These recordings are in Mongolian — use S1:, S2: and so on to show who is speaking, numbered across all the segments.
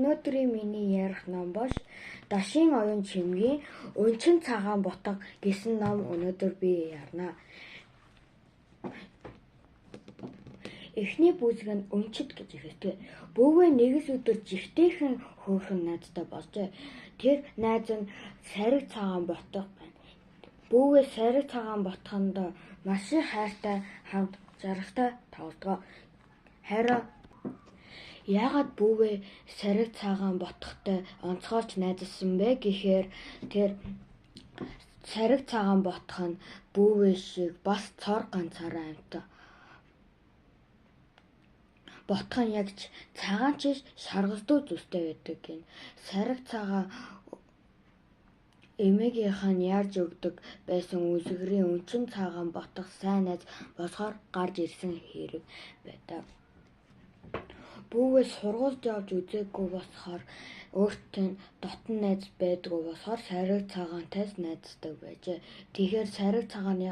S1: Өнөөдрийн миний ярих ном бол Дашин оюун чимгийн Өнчин цагаан бутга гэсэн ном өнөөдөр би ярина. Эхний бүлэг нь Өнчид гэж ихтэй. Бүүгээ нэгс өдөр жигтэйхэн хөөрхөн найзтай болжээ. Тэр найз нь Сариг цагаан бутга байна. Бүүгээ Сариг цагаан бутганд маш их хайртай хамт жаргалтай тоглодог. Харин яагаад бүүгээ Сариг цагаан бутгатай онцгойлж найзалсан бэ гэхээр тэр Сариг цагаан бутга нь бүүгээ шиг бас цор ганцаараа амьтаа. Бутга нь яг цагаан чиш шаргалдуу зүстэй байдаг гин. Сариг цагаан эмээгийнх нь яаж өгдөг байсан үлгэрийн Өнчин цагаан бутга сайн найз болохоор гарч ирсэн хэрэг байдаг. Бүүгээ сургуульд явж үзээгүй болохоор өөртөө нь дотн найз байдгүй болохоор Сариг цагаантайс найздаг байжээ. Тэгэхээр Сариг цагааны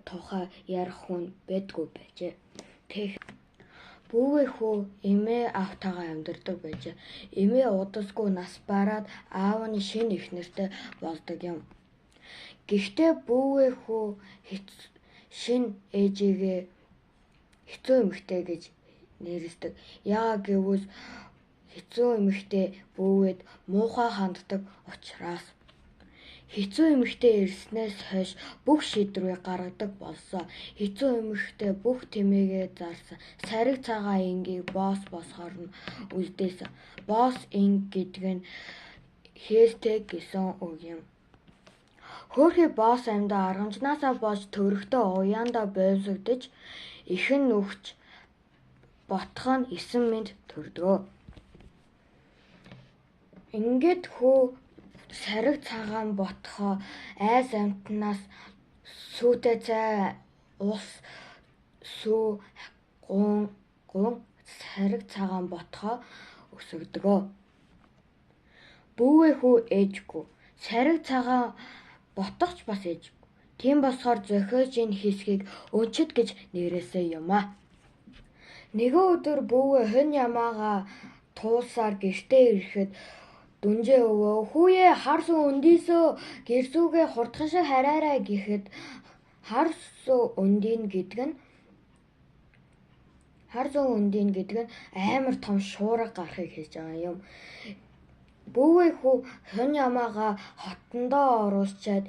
S1: тухай ярих хүн байдгүй байжээ. Бүүгээ хүү эмээ автайгаа амьдардаг байжээ. Эмээ удасгүй нас бараад аав нь шинэ эхнэртэй болдог юм. Гэхдээ бүүгээ хүү шинэ ээжигээ хэцүү эмэгтэй гэж нэрлэдэг. Яагаад гэвэл хэцүү эмэгтэй бүүгээд муухай ханддаг учраас. Хэцүү эмэгтэй ирснээс хойш бүх шийдвэрийг гаргадаг болсон. Хэцүү эмэгтэй бүх тэмээгээ зарсан. Сариг цагаан энгийг босс босохоор нь үлдээсэн. Босс энг гэдэг нь хээстэй гэсэн үг юм. Хөөрхий босс амьдаа аргамжнаасаа болж төрөхтэй уяандаа бойсогдож ихэн нүхч ботхоо нь 9 минут төрдгөө. Ингээд хүү Сариг цагаан ботхоо айс амтнаас сүйтэй цай ус сүү гун Сариг цагаан ботхоо өсгдөгөө. Бүүгээ хүү ээжгүй. Сариг цагаан ботгоч бас ээжгүй. Тийм болохоор зохиож энэ хэсгийг Өнчид гэж нэрээсэн юм а. Нэгэн өдөр бүүгээ хонь ямаага туулсаар гэртээ ирэхэд дүнжээ өвөө хүүе хар сүү өндийсөө гэрсүүгээ хурдхан шиг хараарай гэхэд хар сүү өндийн гэдэг нь амар том шуурга гарахыг хэлж байгаа юм. Бүүгээ хүү хонь ямаага хотондоо оруулчаад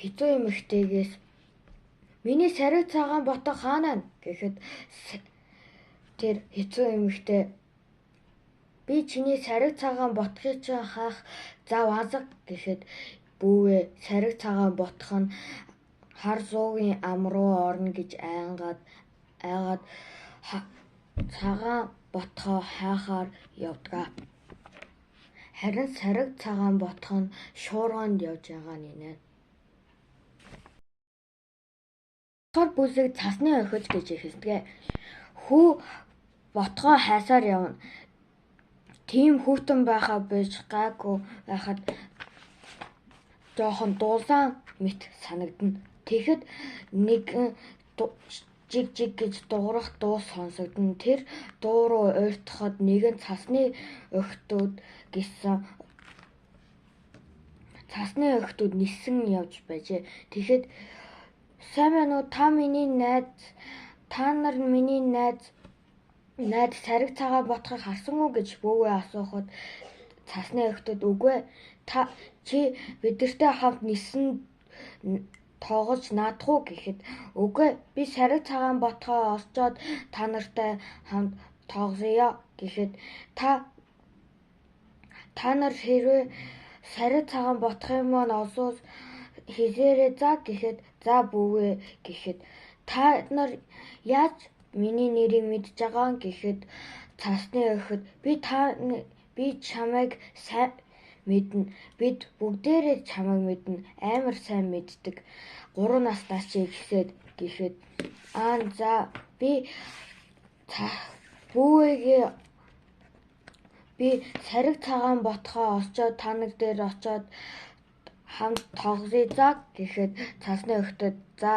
S1: хэцүү эмэгтэйгээс миний Сариг цагаан ботга хаана гэхэд тэр хэцүү эмэгтэй би чиний Сариг цагаан ботгыг чинь хаах зав азаг гэхэд бүүгээ Сариг цагаан ботх нь хар суугийн ам руу орно гэж айгаад цагаан ботхоо хайхаар явдаг. Харин Сариг цагаан ботх нь шуурганд явж байгаа нэ. Бүлэг цасны охиж гэж ихсдэг. Хүү ботхоо хайсаар явна. Тийм хүүтэн байхаа байж гайгүй байхад жоохон дуулаан мэт санагдана. Тэгэхэд нэг жиг гэж дуурах дуу сонсогдно. Тэр дуу руу ойртоход нэгэн цасны охидууд нисэн явж байжээ. Тэгэхэд сайн байна уу? Та нар миний найз Сариг цагаан ботхыг харсан уу гэж бүүгээ асуухад цасны охидууд үгүй чи бидэртэй хамт нисэн тоглож наадах уу гэхэд үгүй би Сариг цагаан ботхоо олцоод та нартай хамт тоглоё гэхэд та нар хэрвээ Сариг цагаан ботхын маань олсоос хийсээрээ за гэхэд за бүүгээ гэхэд та нар яаж миний нэрийг мэдж байгаа гэхэд цасны охид би чамайг сайн мэднэ. Бид бүгдээрээ чамайг мэднэ. Амар сайн мэддэг. 3 наснаас чи ихсээд гэхэд за би бүүгээ би Сариг цагаан ботхоо олцоод та нар дээр очоод хамт тоглоё за гэхэд цасны охидод за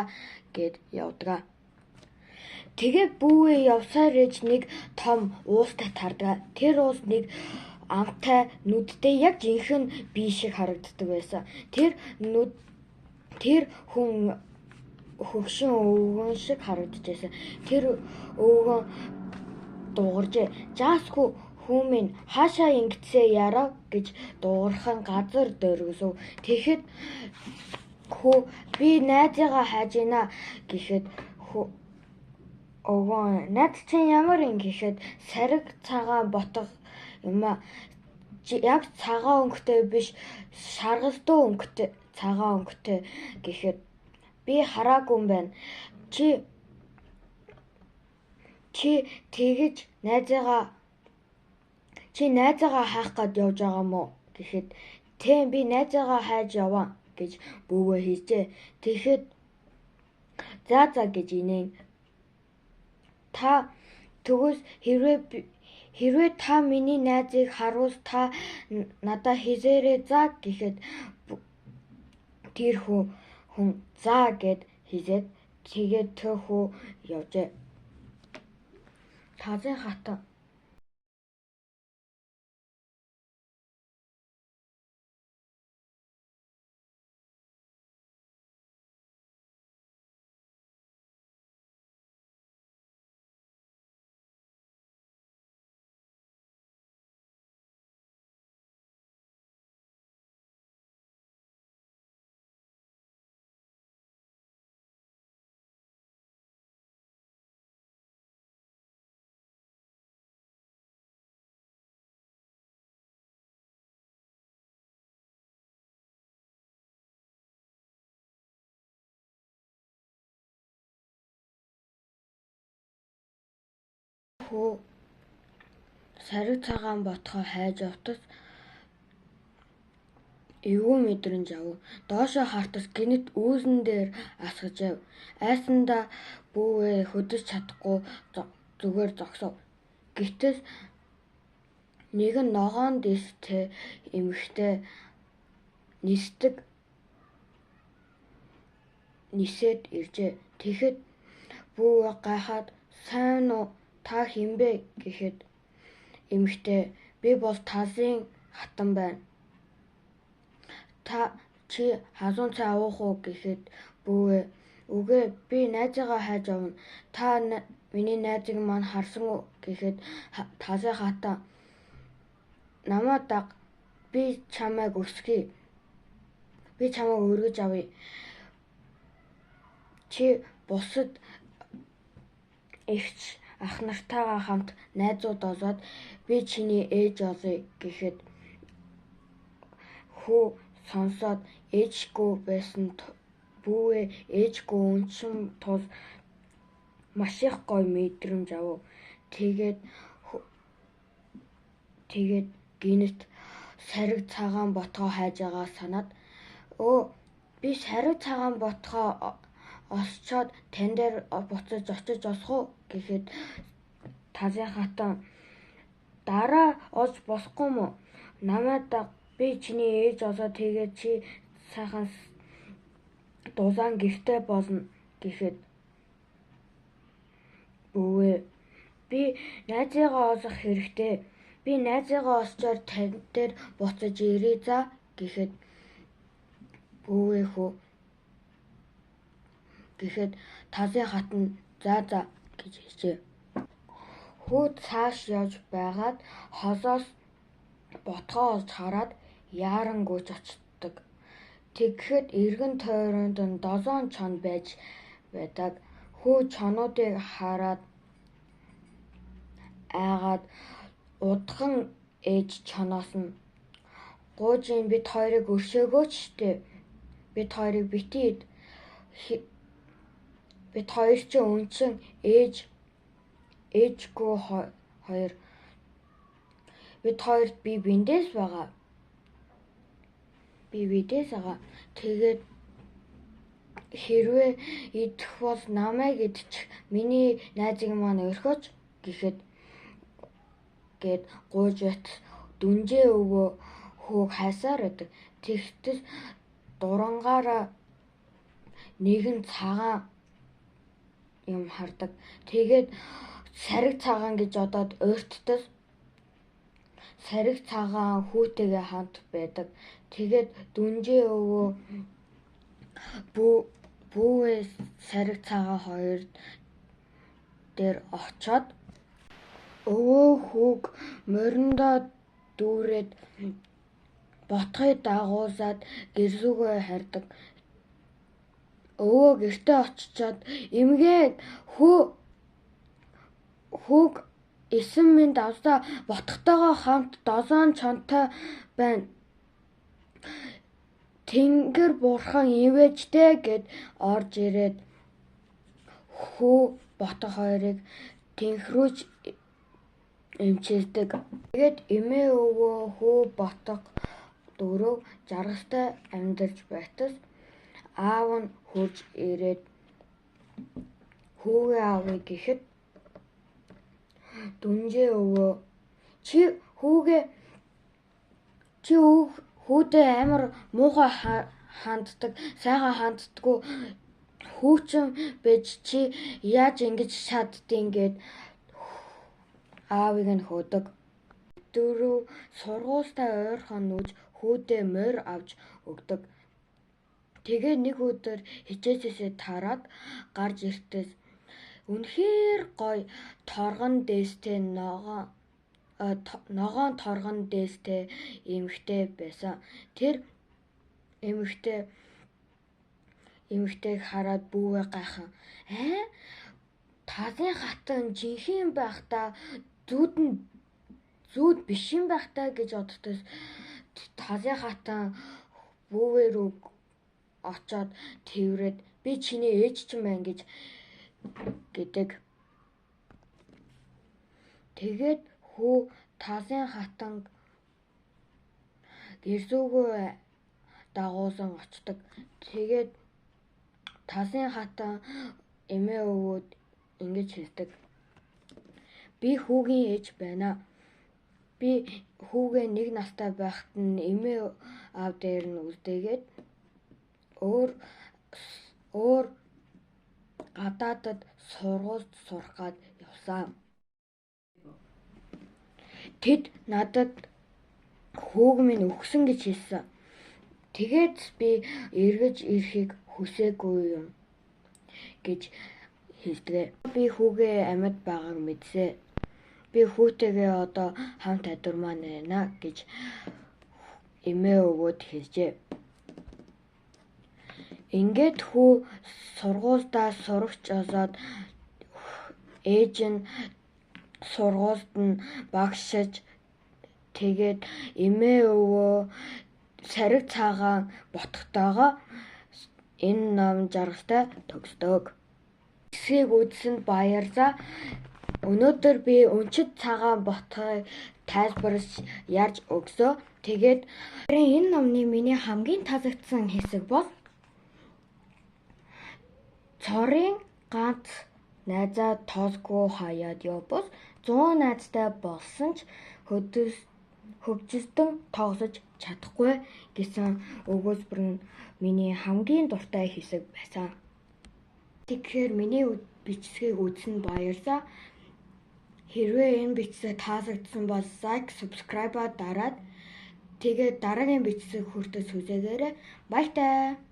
S1: гэд явдаг. Тэгээд бүүгээ явсаар ээж нэг том уустай тардаг. Тэр уус нэг амтай нүдтэй яг жинхэнэ бие шиг харагддаг байсан. Тэр хүн хөгшин өвгөн шиг харагдажсэн. Тэр өвгөн дуугаржээ. Жаасгүй хүн минь хаашаа ингэцээ ярав гэж дуугархан газар дөргөсөв. Тэгэхэд хүү би найзыгаа хайж гинэ гэхэд өвгөн найз чинь ямар ин гэхэд сариг цагаан ботго юм а. Яг цагаан өнгөтэй биш шаргалдуу өнгөтэй цагаан өнгөтэй гэхэд би хараагүй юм байна. Чи тэгэж найзыгаа хайх гээд явж байгаа мó гэхэд тийм би найзыгаа хайж яваа гэж бүүгээ хэлжээ. Тэгэхэд за гэж инээн та төгөөс хэрвээ та миний найзыг харуул та надад хийзээрэй за гэхэд тэр хүн за гэд хийзээд тэгээд тэр хүү явжээ. Тазын хатан хүү сариг цагаан ботгоо хайж явтас эвгүй мэдрэмж ав. Доошоо хартас гинэт үүсэн дээр асгаж ав. Айсандаа бүүгээ хөдөж чадахгүй зүгээр зогсов. Гэтэл нэгэн ногоон дэстэй эмэгтэй нисээд иржээ. Тэгэхэд бүүгээ гайхаад сайн уу та хэн бэ гэхэд эмэгтэй би бол Тазын хатан байна. Та чи хазуун цай авах уу гэхэд бүүгээ үгүй би найзыгаа хайж явна. Та миний найзыг маань харсан уу гэхэд Тазын хатан намайг даг би чамайг өсгөе. Би чамайг өргөж авъя. Чи бусад эгч ах нартайгаа хамт найзууд олоод би чиний ээж олъё гэхэд хүү сонсоод ээжгүй байсан бүүгээ ээжгүй өншин тул маш их гоё мэдрэмж авав. Тэгээд гинэт сариг цагаан ботгоо хайж байгаа санаад би сариг цагаан ботгоо олцоод тань дээр буцаж очиж болох уу гэхэд Тазын хатан дараа олж болохгүй мó намайг даг би чиний ээж олоо тэгээд чи сайхан дулаан гэртэй болно гэхэд бүүгээ би найзыгаа олох хэрэгтэй. Би найзыгаа олчоор тань дээр буцаж ирээ за гэхэд бүүгээ хүү гэхэд Тазын хатан за гэж хэлжээ. Хүү цааш явж байгаад холоос ботгоо олж хараад яарангүйж очдог. Тэгэхэд эргэн тойронд нь 7 чон байж байдаг. Хүү чонуудыг хараад айгаад удхан ээж чоноос нь гуужийн бид хоёрыг өршөөгөөч штэ. Бид хоёрыг битий бид хоёр ч өнчин ээжгүй хоёр бид хоёрт бие биендээс байгаа. Тэгээд хэрвээ идэх бол намайг идчих миний найзыг маань орхиоч гэхэд гээд гууж бат дүнжээ өвөө хүүг хайсаар байдаг. Тэгтэл дурангаараа нэгэн цагаан юм хардаг. Тэгээд сариг цагаан гэж одоод ойртдог. Сариг цагаан хүүтэйгээ хамт байдаг. Тэгээд дүнжээ өвөө бүүвээ сариг цагаан хоёр дээр очоод өвөө хүүг мориндоо дүүрээд ботхыг дагуулад гэрсүүгээ хардаг. Өвөө гэртээ очичоод эмгээд хүүг 9 минут авсаа ботхтойгоо хамт 7 чонтой байна. Тэнгэр бурхан ивэжтэй гэд орж ирээд хүү ботх хоёрыг тэнхрүүж эмчилдэг. Тэгээд эмээ өвөө хүү ботх дөрөв жаргалтай амьдарч байтас аав нь хурж ирээд хүүгээ авъя гэхэд дүнжээ өвөө чи хүүтэй амар муухай ханддаг, сайхан ханддаггүй хүүчин байж чи яаж ингэж чаддгийг гээд аавыг нь хөөдөг. Дөрөв сургуультай ойрхон нүүж хүүтэй морь авч өгдөг. Тэгээ нэг өдөр хичээсээсээ тараад гарч ирэхдээ үнэхээр гоё торгон дээстэй ногоон торгон дээстэй эмэгтэй байсан. Тэр эмэгтэйг хараад бүүвээ гайхан тазын хатан жинхэнэ байх та зүүд биш юм байх та гэж боддоос тазын хатан бүүвээ рүү очоод тэрврээд би чиний ээж чинь байна гэдэг. Тэгээд хүү тазын хатанг гэрсүүгөө дагуулсан очдог. Тэгээд тазын хатан эмээ өвөөд ингэж хэлдэг. Би хүүгийн ээж байна. Би хүүгээ 1 настай байхад нь эмээ аав дээр нь үлдээгээд өөр гадаадад сургуульд сурах гээд явсан. Тэд надад хүүг минь өгсөн гэж хэлсэн. Тэгээд би эргэж ирэхийг хүсээгүй юм гэж хэлдэг. Би хүүгээ амьд байгааг мэдсэ. Би хүүтэйгээ одоо хамт адурмаа байна гэж эмээ өвөөд хэлжээ. Ингээд хүү сургуульдаа сурагч болоод ээж нь сургуульд нь багшиж тэгээд эмээ өвөө сариг цагаан ботхтойгоо энэ ном жаргалтай төгсдөг. Эсэхийг үзсэнд баярлалаа. Өнөөдөр би өнчид цагаан ботхыг тайлбарлаж ярьж өгсөө. Тэгээд энэ номны миний хамгийн таалагдсан хэсэг бол цорын ганц найзаа тоосгүй хаяад явбал 100 найзтай болсон ч хөгжилтөн тоглож чадахгүй гэсэн өгүүлбэр нь миний хамгийн дуртай хэсэг байсан. Тэгэхээр миний бичлэгийг үзсэнд баярлалаа. Хэрвээ энэ бичлэг таалагдсан бол лайк, subscribe дараад тэгээд дараагийн бичлэг хүртэл үзээрэй. Баяртай.